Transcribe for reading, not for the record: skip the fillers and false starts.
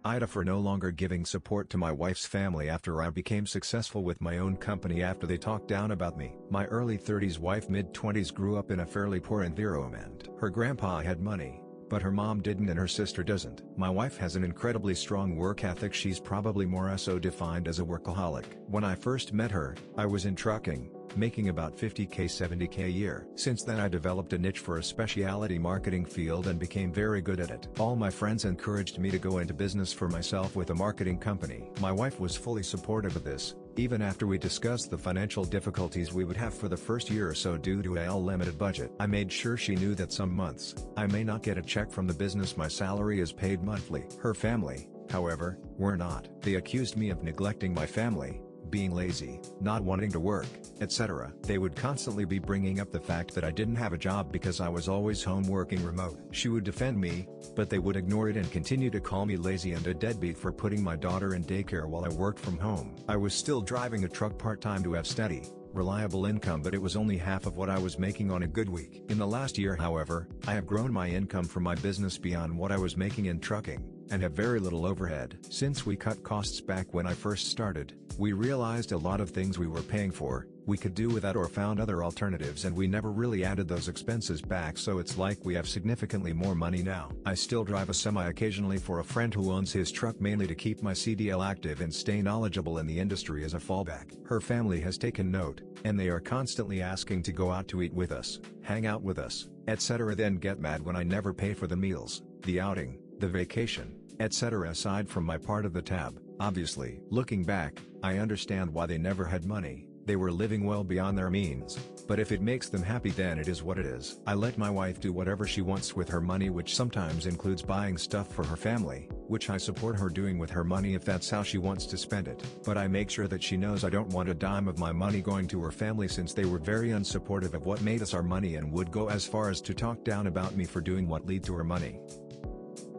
AITA for no longer giving support to my wife's family after I became successful with my own company after they talked down about me. My early 30s wife mid-20s grew up in a fairly poor environment. Her grandpa had money, but her mom didn't and her sister doesn't. My wife has an incredibly strong work ethic. She's probably more so defined as a workaholic. When I first met her, I was in trucking, making about 50k 70k a year. Since then I developed a niche for a specialty marketing field and became very good at it. All my friends encouraged me to go into business for myself with a marketing company. My wife was fully supportive of this, even after we discussed the financial difficulties we would have for the first year or so due to a limited budget. I made sure she knew that some months, I may not get a check from the business. My salary is paid monthly. Her family, however, were not. They accused me of neglecting my family, being lazy, not wanting to work, etc. They would constantly be bringing up the fact that I didn't have a job because I was always home working remote. She would defend me, but they would ignore it and continue to call me lazy and a deadbeat for putting my daughter in daycare while I worked from home. I was still driving a truck part-time to have steady, reliable income, but it was only half of what I was making on a good week. In the last year, however, I have grown my income from my business beyond what I was making in trucking, and have very little overhead. Since we cut costs back when I first started, we realized a lot of things we were paying for, we could do without or found other alternatives, and we never really added those expenses back, so it's like we have significantly more money now. I still drive a semi occasionally for a friend who owns his truck, mainly to keep my CDL active and stay knowledgeable in the industry as a fallback. Her family has taken note, and they are constantly asking to go out to eat with us, hang out with us, etc. Then get mad when I never pay for the meals, the outing, the vacation, etc. aside from my part of the tab. Obviously, looking back, I understand why they never had money. They were living well beyond their means, but if it makes them happy, then it is what it is. I let my wife do whatever she wants with her money, which sometimes includes buying stuff for her family, which I support her doing with her money if that's how she wants to spend it. But I make sure that she knows I don't want a dime of my money going to her family, since they were very unsupportive of what made us our money and would go as far as to talk down about me for doing what lead to her money.